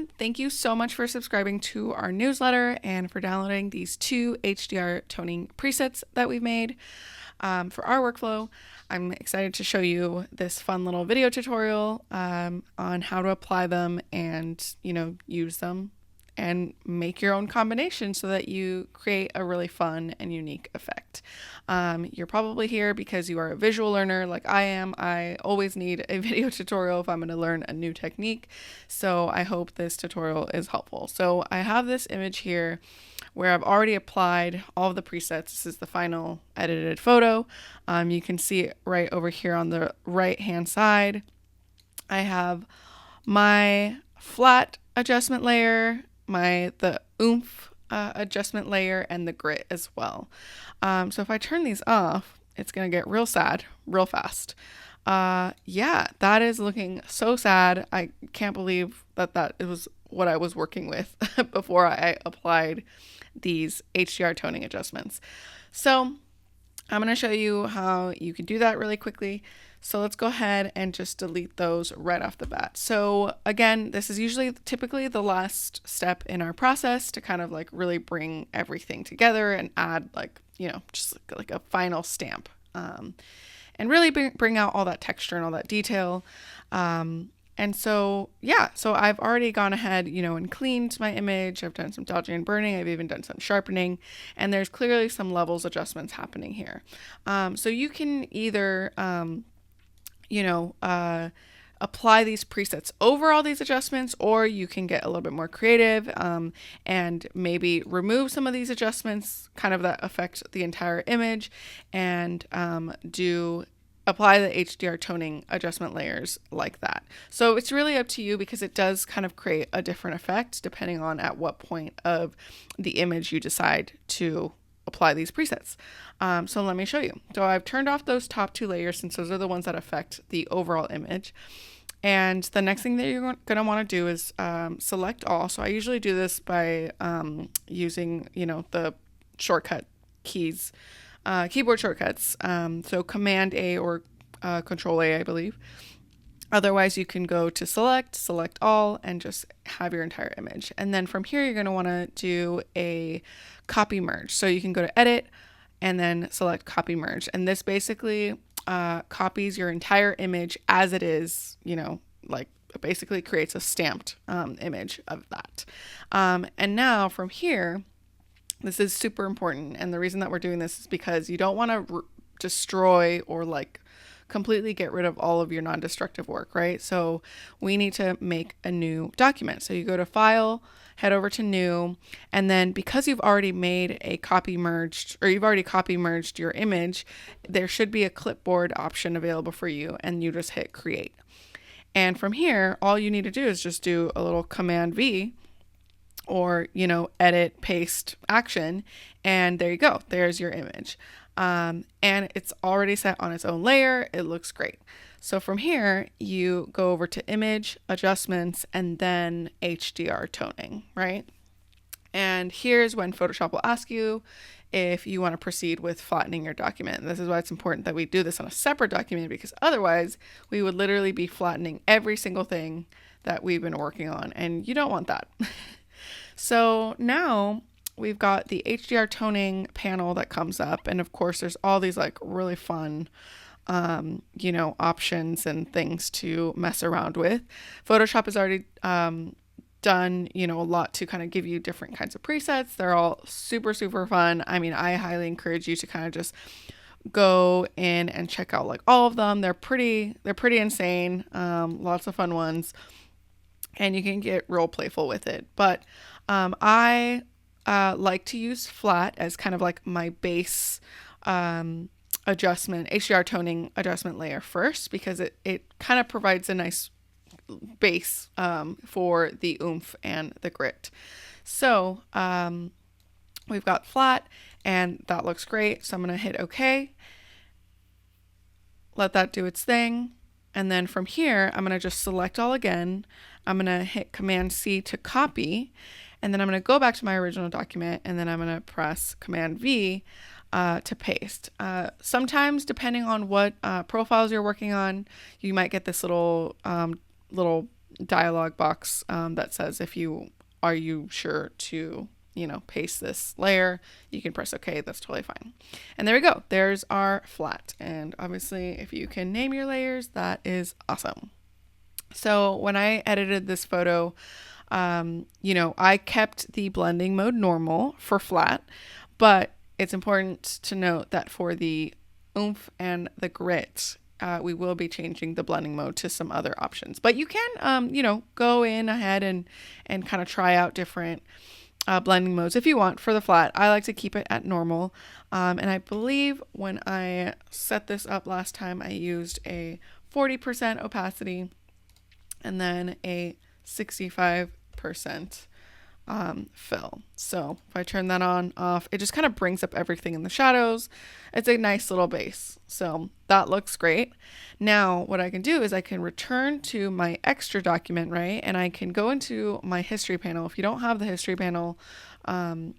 everyone. Thank you so much for subscribing to our newsletter and for downloading these 2 HDR toning presets that we've made for our workflow. I'm excited to show you this fun little video tutorial on how to apply them and, use them and make your own combination so that you create a really fun and unique effect. You're probably here because you are a visual learner like I am. I always need a video tutorial if I'm going to learn a new technique. So I hope this tutorial is helpful. So I have this image here where I've already applied all of the presets. This is the final edited photo. You can see it right over here on the right hand side. I have my flat adjustment layer, the oomph adjustment layer, and the grit as well. So if I turn these off, it's gonna get real sad real fast. Yeah, that is looking so sad. I can't believe that it was what I was working with before I applied these HDR toning adjustments. So I'm going to show you how you can do that really quickly. So let's go ahead and just delete those right off the bat. So again, this is typically the last step in our process to kind of like really bring everything together and add just like a final stamp. And really bring out all that texture and all that detail. And so I've already gone ahead, and cleaned my image. I've done some dodging and burning. I've even done some sharpening, and there's clearly some levels adjustments happening here. So you can either, apply these presets over all these adjustments, or you can get a little bit more creative and maybe remove some of these adjustments kind of that affect the entire image and apply the HDR toning adjustment layers like that. So it's really up to you because it does kind of create a different effect depending on at what point of the image you decide to apply these presets. So let me show you. So I've turned off those top 2 layers since those are the ones that affect the overall image. And the next thing that you're going to want to do is select all. So I usually do this by using, the shortcut keys, keyboard shortcuts. So Command A or Control A, I believe. Otherwise, you can go to select all, and just have your entire image. And then from here, you're going to want to do a copy merge. So you can go to Edit and then select Copy Merge. And this basically copies your entire image as it is, it basically creates a stamped image of that. And now from here, this is super important. And the reason that we're doing this is because you don't want to destroy or completely get rid of all of your non-destructive work, right? So we need to make a new document. So you go to File, head over to New, and then because you've already made a copy merged, or you've already copy merged your image, there should be a clipboard option available for you, and you just hit Create. And from here, all you need to do is just do a little Command V, or, edit, paste action, and there you go. There's your image. And it's already set on its own layer. It looks great. So from here, you go over to Image, Adjustments, and then HDR Toning, right? And here's when Photoshop will ask you if you want to proceed with flattening your document. And this is why it's important that we do this on a separate document, because otherwise we would literally be flattening every single thing that we've been working on, and you don't want that. So now we've got the HDR toning panel that comes up. And of course, there's all these really fun, options and things to mess around with. Photoshop has already done, a lot to kind of give you different kinds of presets. They're all super, super fun. I mean, I highly encourage you to kind of just go in and check out all of them. They're pretty insane. Lots of fun ones. And you can get real playful with it. But I like to use flat as kind of my base adjustment, HDR toning adjustment layer first, because it kind of provides a nice base for the oomph and the grit. So we've got flat, and that looks great. So I'm going to hit OK. Let that do its thing. And then from here, I'm going to just select all again. I'm going to hit Command C to copy. And then I'm going to go back to my original document, and then I'm going to press Command V to paste. Sometimes, depending on what profiles you're working on, you might get this little dialog box that says are you sure to, paste this layer, you can press OK. That's totally fine. And there we go. There's our flat. And obviously, if you can name your layers, that is awesome. So when I edited this photo, I kept the blending mode normal for flat, but it's important to note that for the oomph and the grit, we will be changing the blending mode to some other options. But you can, go in ahead and kind of try out different blending modes if you want for the flat. I like to keep it at normal. And I believe when I set this up last time, I used a 40% opacity and then a 65% fill. So if I turn that on, off, it just kind of brings up everything in the shadows. It's a nice little base. So that looks great. Now what I can do is I can return to my extra document, right? And I can go into my history panel. If you don't have the history panel on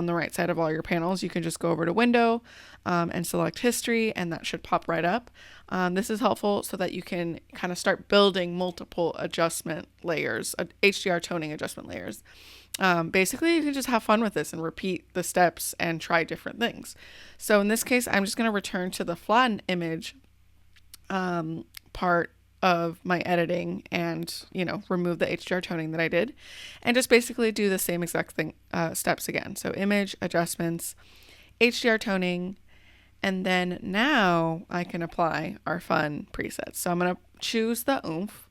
the right side of all your panels, you can just go over to Window and select History, and that should pop right up. This is helpful so that you can kind of start building multiple adjustment layers, HDR toning adjustment layers. Basically, you can just have fun with this and repeat the steps and try different things. So in this case, I'm just going to return to the flatten image part of my editing and, remove the HDR toning that I did and just basically do the same exact thing, steps again. So image, adjustments, HDR toning, and then now I can apply our fun presets. So I'm going to choose the oomph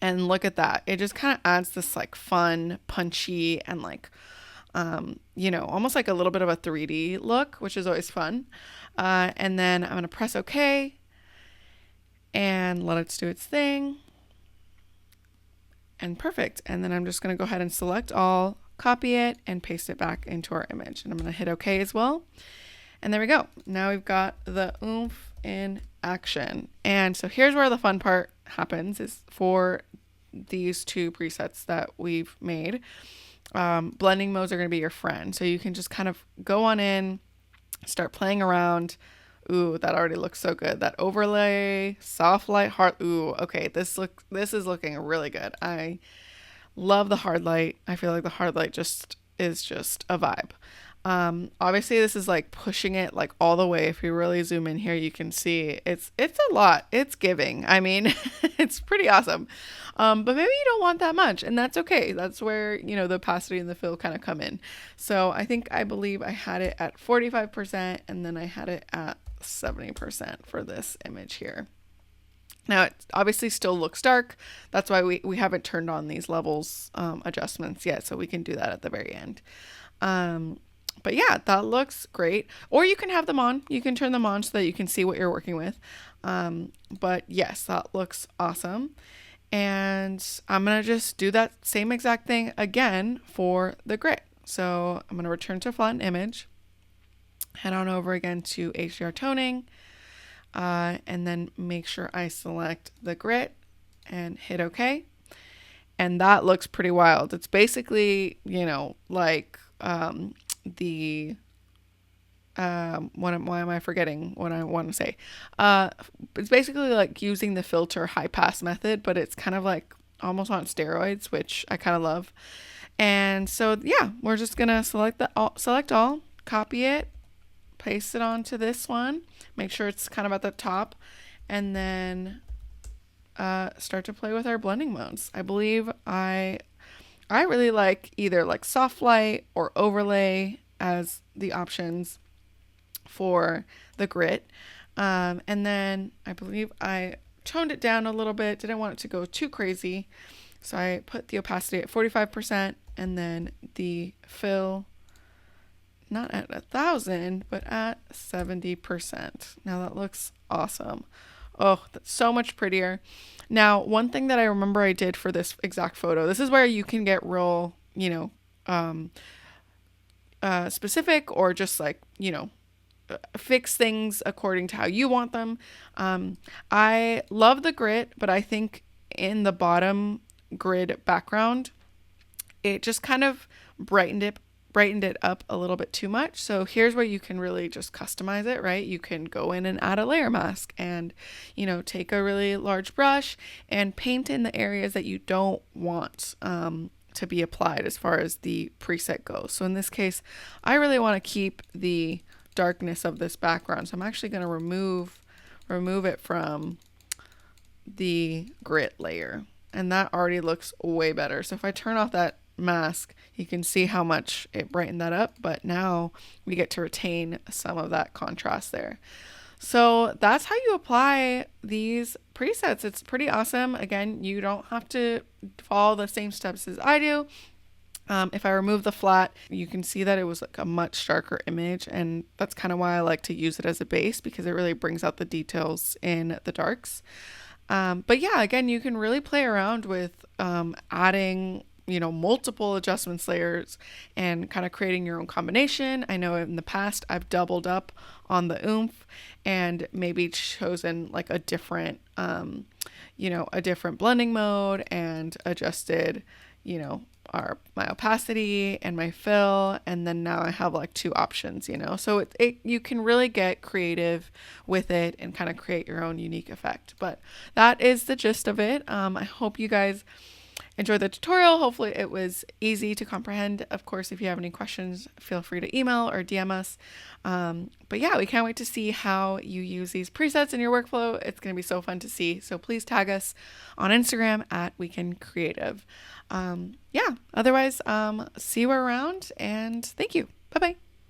and look at that. It just kind of adds this like fun, punchy, and like, almost like a little bit of a 3D look, which is always fun. And then I'm going to press OK and let it do its thing. And perfect. And then I'm just going to go ahead and select all, copy it, and paste it back into our image. And I'm going to hit OK as well. And there we go. Now we've got the oomph in action. And so here's where the fun part happens, is for these two presets that we've made. Blending modes are going to be your friend. So you can just kind of go on in, start playing around. Ooh, that already looks so good. That overlay, soft light, hard. Ooh, okay. This is looking really good. I love the hard light. I feel like the hard light is just a vibe. Obviously this is like pushing it like all the way. If you really zoom in here, you can see it's a lot. It's giving. I mean, it's pretty awesome. But maybe you don't want that much, and that's okay. That's where, the opacity and the fill kind of come in. So I believe I had it at 45% and then I had it at 70% for this image here. Now it obviously still looks dark. That's why we haven't turned on these levels adjustments yet. So we can do that at the very end. But yeah, that looks great. Or you can have them on. You can turn them on so that you can see what you're working with. But yes, that looks awesome. And I'm going to just do that same exact thing again for the grit. So I'm going to return to flatten image, head on over again to HDR toning, and then make sure I select the grit and hit OK. And that looks pretty wild. It's basically, like why am I forgetting what I want to say? It's basically like using the filter high pass method, but it's kind of like almost on steroids, which I kind of love. And so yeah, we're just gonna select all, copy it, paste it onto this one, make sure it's kind of at the top, and then start to play with our blending modes. I believe I really like either like soft light or overlay as the options for the grit. And then I believe I toned it down a little bit. Didn't want it to go too crazy. So I put the opacity at 45% and then the fill not at 1,000, but at 70%. Now that looks awesome. Oh, that's so much prettier. Now, one thing that I remember I did for this exact photo, this is where you can get real, specific, or just like, fix things according to how you want them. I love the grit, but I think in the bottom grid background, it just kind of brightened brightened it up a little bit too much. So here's where you can really just customize it, right? You can go in and add a layer mask and, take a really large brush and paint in the areas that you don't want to be applied as far as the preset goes. So in this case, I really want to keep the darkness of this background. So I'm actually going to remove it from the grit layer, and that already looks way better. So if I turn off that mask, you can see how much it brightened that up, but now we get to retain some of that contrast there. So that's how you apply these presets. It's pretty awesome. Again, you don't have to follow the same steps as I do. If I remove the flat, you can see that it was like a much darker image, and that's kind of why I like to use it as a base, because it really brings out the details in the darks. But yeah, again, you can really play around with adding multiple adjustments layers and kind of creating your own combination. I know in the past I've doubled up on the oomph and maybe chosen like a different blending mode and adjusted my opacity and my fill, and then now I have like two options, so you can really get creative with it and kind of create your own unique effect. But that is the gist of it. I hope you guys enjoyed the tutorial. Hopefully it was easy to comprehend. Of course, if you have any questions, feel free to email or DM us. But yeah, we can't wait to see how you use these presets in your workflow. It's going to be so fun to see. So please tag us on Instagram at Weekend Creative. Otherwise, see you around, and thank you. Bye-bye.